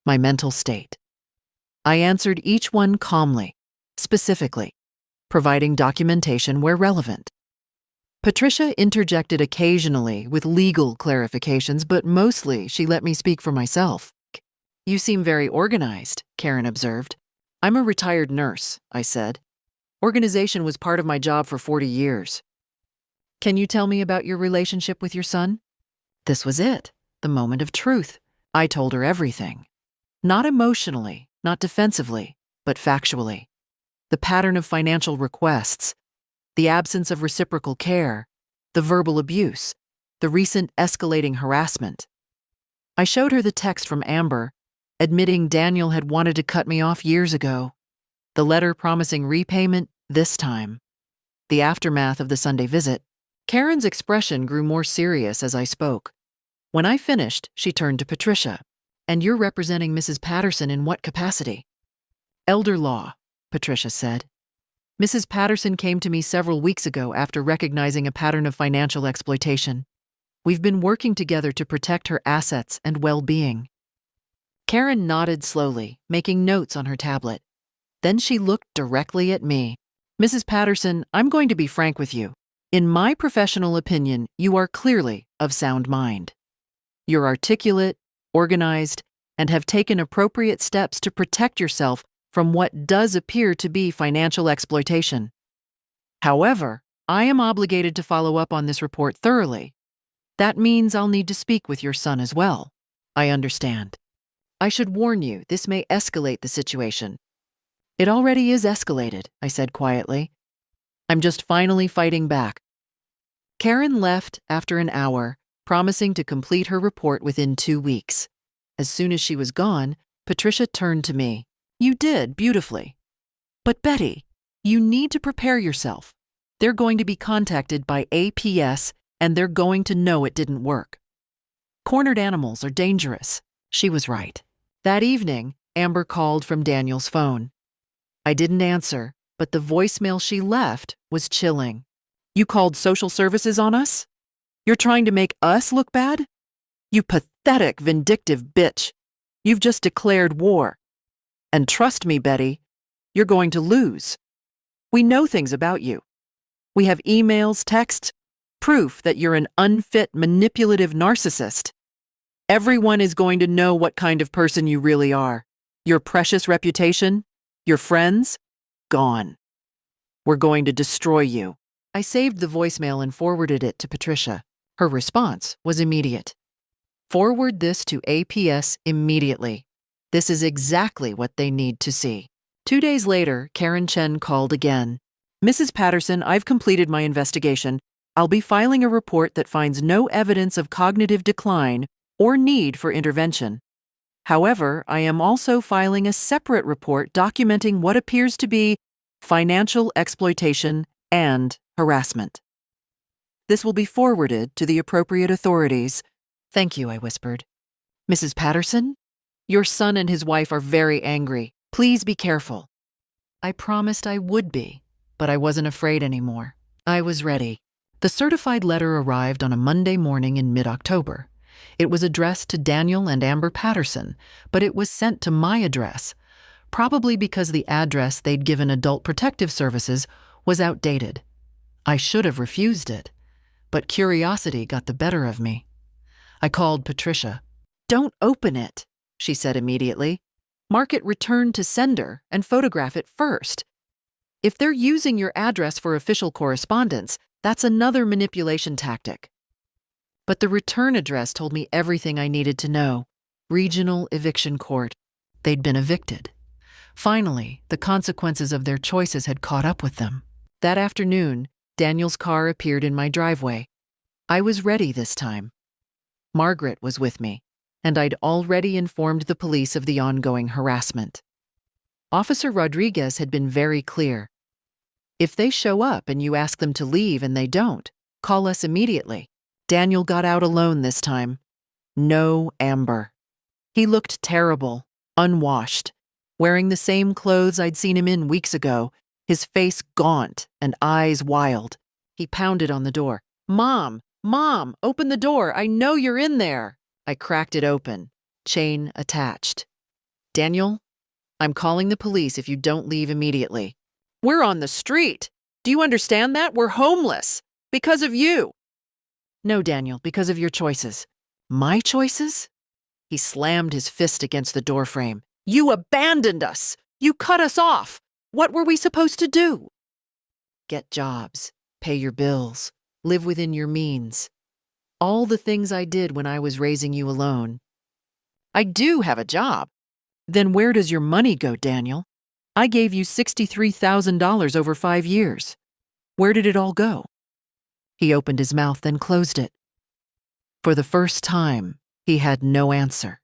my mental state. I answered each one calmly, specifically, providing documentation where relevant. Patricia interjected occasionally with legal clarifications, but mostly she let me speak for myself. "You seem very organized," Karen observed. "I'm a retired nurse," I said. "Organization was part of my job for 40 years. Can you tell me about your relationship with your son?" This was it, the moment of truth. I told her everything. Not emotionally, not defensively, but factually. The pattern of financial requests, the absence of reciprocal care, the verbal abuse, the recent escalating harassment. I showed her the text from Amber, admitting Daniel had wanted to cut me off years ago, the letter promising repayment this time, the aftermath of the Sunday visit. Karen's expression grew more serious as I spoke. When I finished, she turned to Patricia. "And you're representing Mrs. Patterson in what capacity?" "Elder law," Patricia said. "Mrs. Patterson came to me several weeks ago after recognizing a pattern of financial exploitation. We've been working together to protect her assets and well-being." Karen nodded slowly, making notes on her tablet. Then she looked directly at me. "Mrs. Patterson, I'm going to be frank with you. In my professional opinion, you are clearly of sound mind. You're articulate, organized, and have taken appropriate steps to protect yourself from what does appear to be financial exploitation. However, I am obligated to follow up on this report thoroughly. That means I'll need to speak with your son as well." "I understand. I should warn you, this may escalate the situation." "It already is escalated," I said quietly. "I'm just finally fighting back." Karen left after an hour, promising to complete her report within 2 weeks. As soon as she was gone, Patricia turned to me. "You did beautifully. But Betty, you need to prepare yourself. They're going to be contacted by APS, and they're going to know it didn't work. Cornered animals are dangerous." She was right. That evening, Amber called from Daniel's phone. I didn't answer, but the voicemail she left was chilling. "You called social services on us? You're trying to make us look bad? You pathetic, vindictive bitch. You've just declared war. And trust me, Betty, you're going to lose. We know things about you. We have emails, texts, proof that you're an unfit, manipulative narcissist. Everyone is going to know what kind of person you really are. Your precious reputation, your friends, gone. We're going to destroy you." I saved the voicemail and forwarded it to Patricia. Her response was immediate. "Forward this to APS immediately. This is exactly what they need to see." 2 days later, Karen Chen called again. "Mrs. Patterson, I've completed my investigation. I'll be filing a report that finds no evidence of cognitive decline or need for intervention. However, I am also filing a separate report documenting what appears to be financial exploitation and harassment. This will be forwarded to the appropriate authorities." "Thank you," I whispered. "Mrs. Patterson, your son and his wife are very angry. Please be careful." I promised I would be, but I wasn't afraid anymore. I was ready. The certified letter arrived on a Monday morning in mid-October. It was addressed to Daniel and Amber Patterson, but it was sent to my address, probably because the address they'd given Adult Protective Services was outdated. I should have refused it, but curiosity got the better of me. I called Patricia. "Don't open it," she said immediately. "Mark it returned to sender and photograph it first. If they're using your address for official correspondence, that's another manipulation tactic." But the return address told me everything I needed to know. Regional eviction court. They'd been evicted. Finally, the consequences of their choices had caught up with them. That afternoon, Daniel's car appeared in my driveway. I was ready this time. Margaret was with me, and I'd already informed the police of the ongoing harassment. Officer Rodriguez had been very clear. If they show up and you ask them to leave and they don't, call us immediately. Daniel got out alone this time. No Amber. He looked terrible, unwashed, wearing the same clothes I'd seen him in weeks ago, his face gaunt and eyes wild. He pounded on the door. "Mom! Mom! Open the door! I know you're in there!" I cracked it open, chain attached. "Daniel, I'm calling the police if you don't leave immediately." "We're on the street! Do you understand that? We're homeless! Because of you!" "No, Daniel, because of your choices." "My choices?" He slammed his fist against the doorframe. "You abandoned us! You cut us off! What were we supposed to do?" "Get jobs, pay your bills, live within your means. All the things I did when I was raising you alone." "I do have a job." "Then where does your money go, Daniel? I gave you $63,000 over 5 years. Where did it all go?" He opened his mouth, then closed it. For the first time, he had no answer.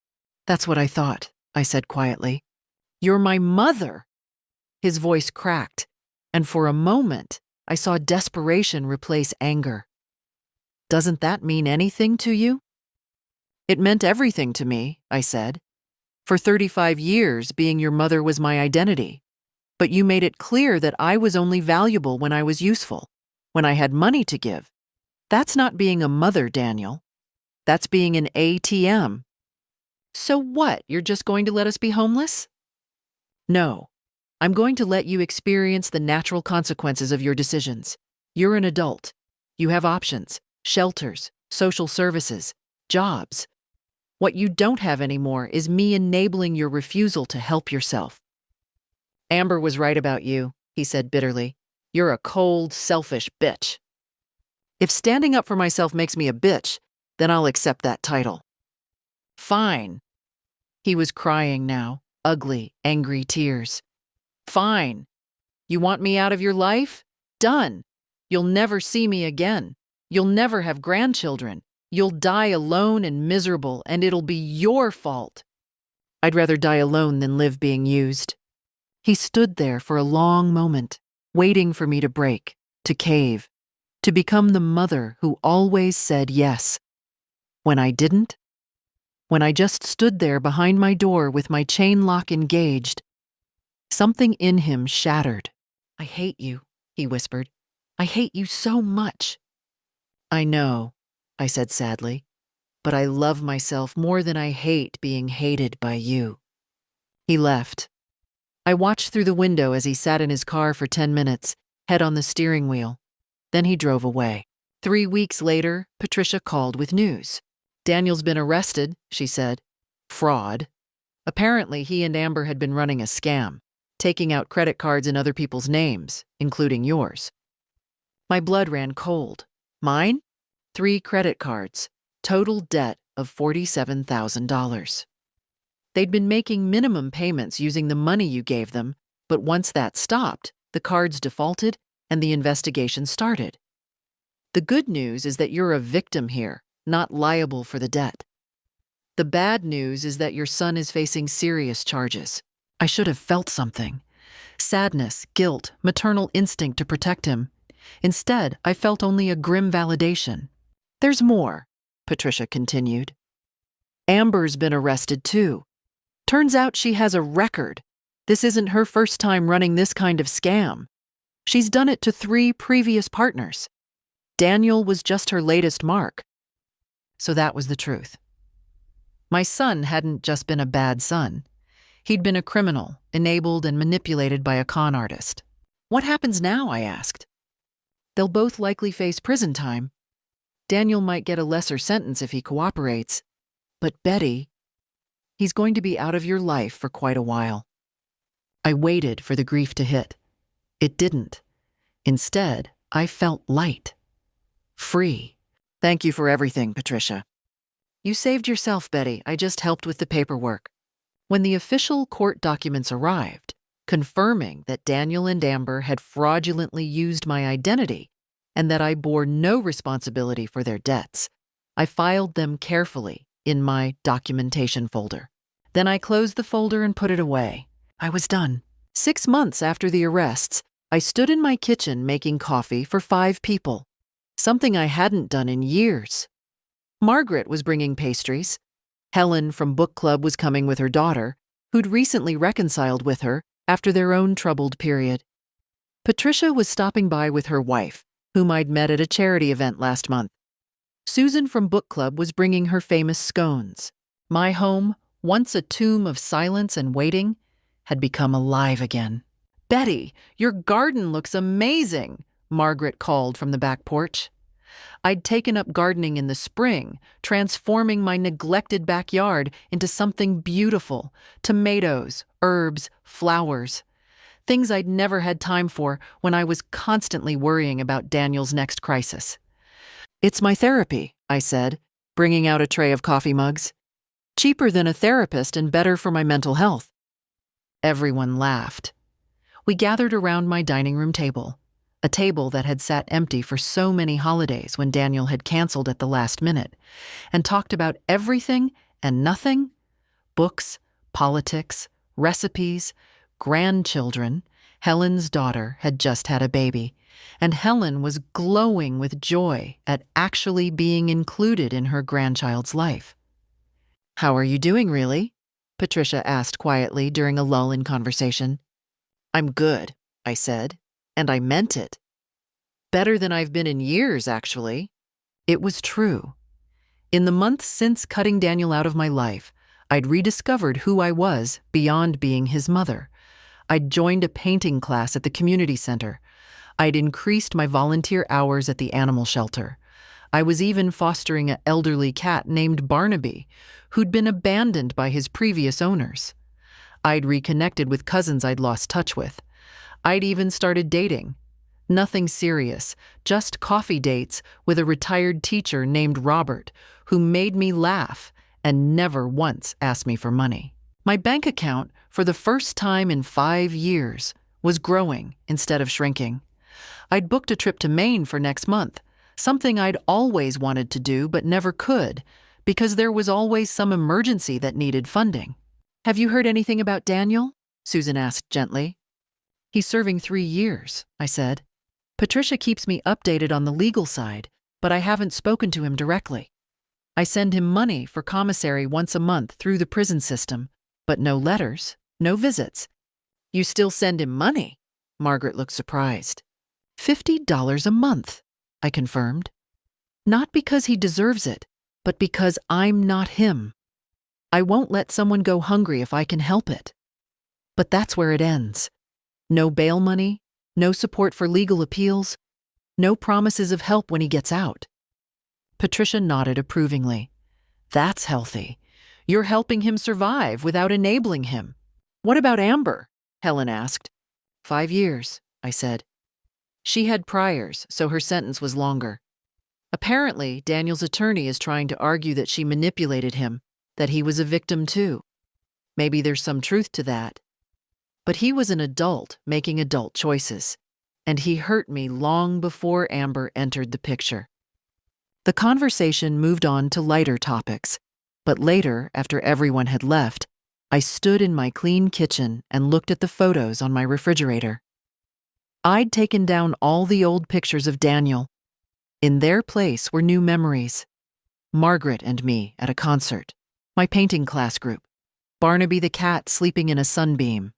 "That's what I thought," I said quietly. "You're my mother." His voice cracked, and for a moment, I saw desperation replace anger. "Doesn't that mean anything to you?" "It meant everything to me," I said. "For 35 years, being your mother was my identity. But you made it clear that I was only valuable when I was useful, when I had money to give. That's not being a mother, Daniel. That's being an ATM. So what, you're just going to let us be homeless?" "No. I'm going to let you experience the natural consequences of your decisions. You're an adult. You have options, shelters, social services, jobs. What you don't have anymore is me enabling your refusal to help yourself." "Amber was right about you," he said bitterly. "You're a cold, selfish bitch." "If standing up for myself makes me a bitch, then I'll accept that title." "Fine." He was crying now, ugly, angry tears. "Fine. You want me out of your life? Done. You'll never see me again. You'll never have grandchildren. You'll die alone and miserable, and it'll be your fault." "I'd rather die alone than live being used." He stood there for a long moment, waiting for me to break, to cave, to become the mother who always said yes. When I didn't, when I just stood there behind my door with my chain lock engaged, something in him shattered. "I hate you," he whispered. "I hate you so much." "I know," I said sadly, "but I love myself more than I hate being hated by you." He left. I watched through the window as he sat in his car for 10 minutes, head on the steering wheel. Then he drove away. 3 weeks later, Patricia called with news. "Daniel's been arrested," she said. "Fraud. Apparently, he and Amber had been running a scam, taking out credit cards in other people's names, including yours." My blood ran cold. Mine? 3 credit cards, total debt of $47,000. They'd been making minimum payments using the money you gave them, but once that stopped, the cards defaulted and the investigation started. The good news is that you're a victim here, not liable for the debt. The bad news is that your son is facing serious charges. I should have felt something. Sadness, guilt, maternal instinct to protect him. Instead, I felt only a grim validation. "There's more," Patricia continued. "Amber's been arrested too. Turns out she has a record. This isn't her first time running this kind of scam. She's done it to 3 previous partners. Daniel was just her latest mark. So that was the truth. My son hadn't just been a bad son. He'd been a criminal, enabled and manipulated by a con artist. What happens now? I asked. They'll both likely face prison time. Daniel might get a lesser sentence if he cooperates. But Betty, he's going to be out of your life for quite a while. I waited for the grief to hit. It didn't. Instead, I felt light. Free. Thank you for everything, Patricia. You saved yourself, Betty. I just helped with the paperwork. When the official court documents arrived, confirming that Daniel and Amber had fraudulently used my identity and that I bore no responsibility for their debts, I filed them carefully in my documentation folder. Then I closed the folder and put it away. I was done. 6 months after the arrests, I stood in my kitchen making coffee for 5 people, something I hadn't done in years. Margaret was bringing pastries. Helen from book club was coming with her daughter, who'd recently reconciled with her after their own troubled period. Patricia was stopping by with her wife, whom I'd met at a charity event last month. Susan from book club was bringing her famous scones. My home, once a tomb of silence and waiting, had become alive again. Betty, your garden looks amazing, Margaret called from the back porch. I'd taken up gardening in the spring, transforming my neglected backyard into something beautiful. Tomatoes, herbs, flowers. Things I'd never had time for when I was constantly worrying about Daniel's next crisis. It's my therapy, I said, bringing out a tray of coffee mugs. Cheaper than a therapist and better for my mental health. Everyone laughed. We gathered around my dining room table, a table that had sat empty for so many holidays when Daniel had canceled at the last minute, and talked about everything and nothing: books, politics, recipes, grandchildren. Helen's daughter had just had a baby, and Helen was glowing with joy at actually being included in her grandchild's life. "How are you doing, really?" Patricia asked quietly during a lull in conversation. "I'm good," I said, and I meant it. Better than I've been in years, actually. It was true. In the months since cutting Daniel out of my life, I'd rediscovered who I was beyond being his mother. I'd joined a painting class at the community center. I'd increased my volunteer hours at the animal shelter. I was even fostering an elderly cat named Barnaby, who'd been abandoned by his previous owners. I'd reconnected with cousins I'd lost touch with. I'd even started dating. Nothing serious, just coffee dates with a retired teacher named Robert, who made me laugh and never once asked me for money. My bank account, for the first time in 5 years, was growing instead of shrinking. I'd booked a trip to Maine for next month, something I'd always wanted to do but never could, because there was always some emergency that needed funding. "Have you heard anything about Daniel?" Susan asked gently. "He's serving 3 years, I said. "Patricia keeps me updated on the legal side, but I haven't spoken to him directly. I send him money for commissary once a month through the prison system, but no letters, no visits." "You still send him money?" Margaret looked surprised. $50 a month, I confirmed. "Not because he deserves it, but because I'm not him. I won't let someone go hungry if I can help it." But that's where it ends. No bail money, no support for legal appeals, no promises of help when he gets out. Patricia nodded approvingly. "That's healthy. You're helping him survive without enabling him." "What about Amber?" Helen asked. 5 years, I said. She had priors, so her sentence was longer. Apparently, Daniel's attorney is trying to argue that she manipulated him, that he was a victim too. Maybe there's some truth to that. But he was an adult making adult choices, and he hurt me long before Amber entered the picture. The conversation moved on to lighter topics, but later, after everyone had left, I stood in my clean kitchen and looked at the photos on my refrigerator. I'd taken down all the old pictures of Daniel. In their place were new memories. Margaret and me at a concert, my painting class group, Barnaby the cat sleeping in a sunbeam,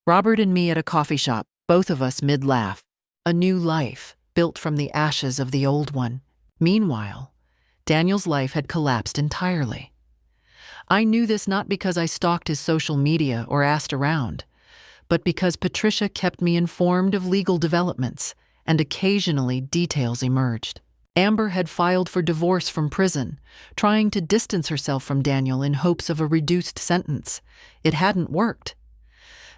Robert and me at a coffee shop, both of us mid-laugh, a new life built from the ashes of the old one. Meanwhile, Daniel's life had collapsed entirely. I knew this not because I stalked his social media or asked around, but because Patricia kept me informed of legal developments, and occasionally details emerged. Amber had filed for divorce from prison, trying to distance herself from Daniel in hopes of a reduced sentence. It hadn't worked.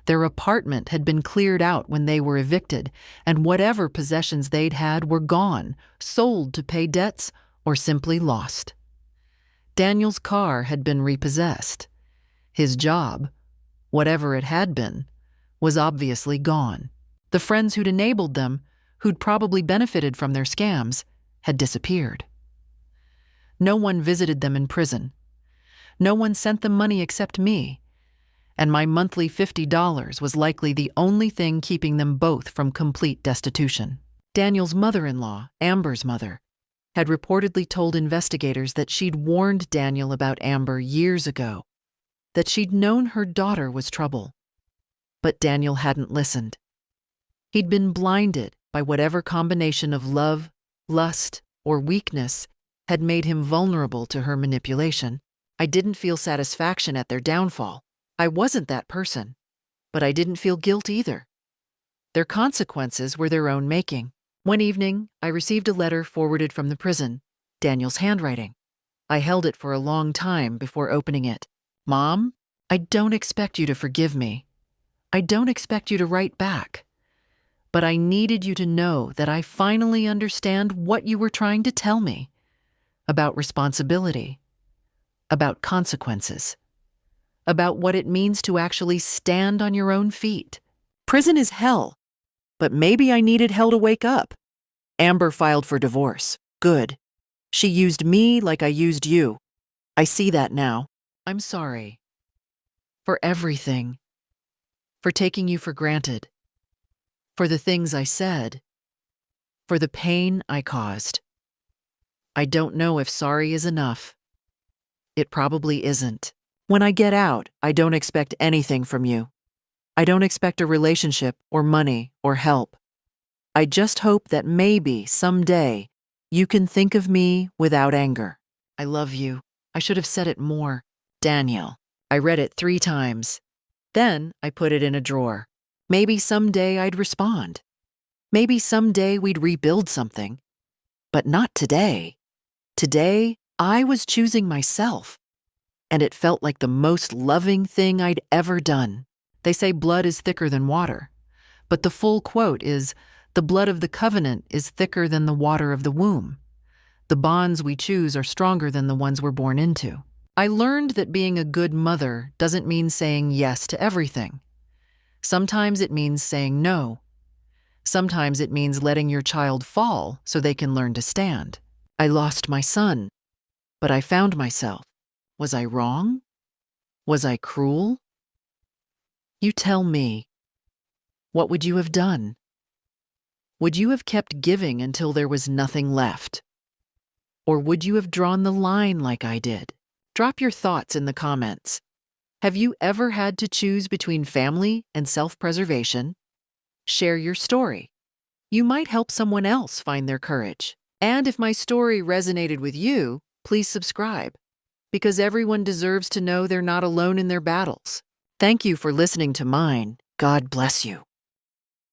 Their apartment had been cleared out when they were evicted, and whatever possessions they'd had were gone, sold to pay debts, or simply lost. Daniel's car had been repossessed. His job, whatever it had been, was obviously gone. The friends who'd enabled them, who'd probably benefited from their scams, had disappeared. No one visited them in prison. No one sent them money except me, and my monthly $50 was likely the only thing keeping them both from complete destitution. Daniel's mother-in-law, Amber's mother, had reportedly told investigators that she'd warned Daniel about Amber years ago, that she'd known her daughter was trouble. But Daniel hadn't listened. He'd been blinded by whatever combination of love, lust, or weakness had made him vulnerable to her manipulation. I didn't feel satisfaction at their downfall. I wasn't that person, but I didn't feel guilt either. Their consequences were their own making. One evening, I received a letter forwarded from the prison, Daniel's handwriting. I held it for a long time before opening it. "Mom, I don't expect you to forgive me. I don't expect you to write back. But I needed you to know that I finally understand what you were trying to tell me about responsibility, about consequences, about what it means to actually stand on your own feet. Prison is hell, but maybe I needed hell to wake up. Amber filed for divorce. Good. She used me like I used you. I see that now. I'm sorry. For everything. For taking you for granted. For the things I said. For the pain I caused. I don't know if sorry is enough. It probably isn't. When I get out, I don't expect anything from you. I don't expect a relationship or money or help. I just hope that maybe someday you can think of me without anger. I love you. I should have said it more. Daniel." I read it 3 times. Then I put it in a drawer. Maybe someday I'd respond. Maybe someday we'd rebuild something. But not today. Today, I was choosing myself. And it felt like the most loving thing I'd ever done. They say blood is thicker than water. But the full quote is, "The blood of the covenant is thicker than the water of the womb. The bonds we choose are stronger than the ones we're born into." I learned that being a good mother doesn't mean saying yes to everything. Sometimes it means saying no. Sometimes it means letting your child fall so they can learn to stand. I lost my son, but I found myself. Was I wrong? Was I cruel? You tell me. What would you have done? Would you have kept giving until there was nothing left? Or would you have drawn the line like I did? Drop your thoughts in the comments. Have you ever had to choose between family and self-preservation? Share your story. You might help someone else find their courage. And if my story resonated with you, please subscribe, because everyone deserves to know they're not alone in their battles. Thank you for listening to mine. God bless you.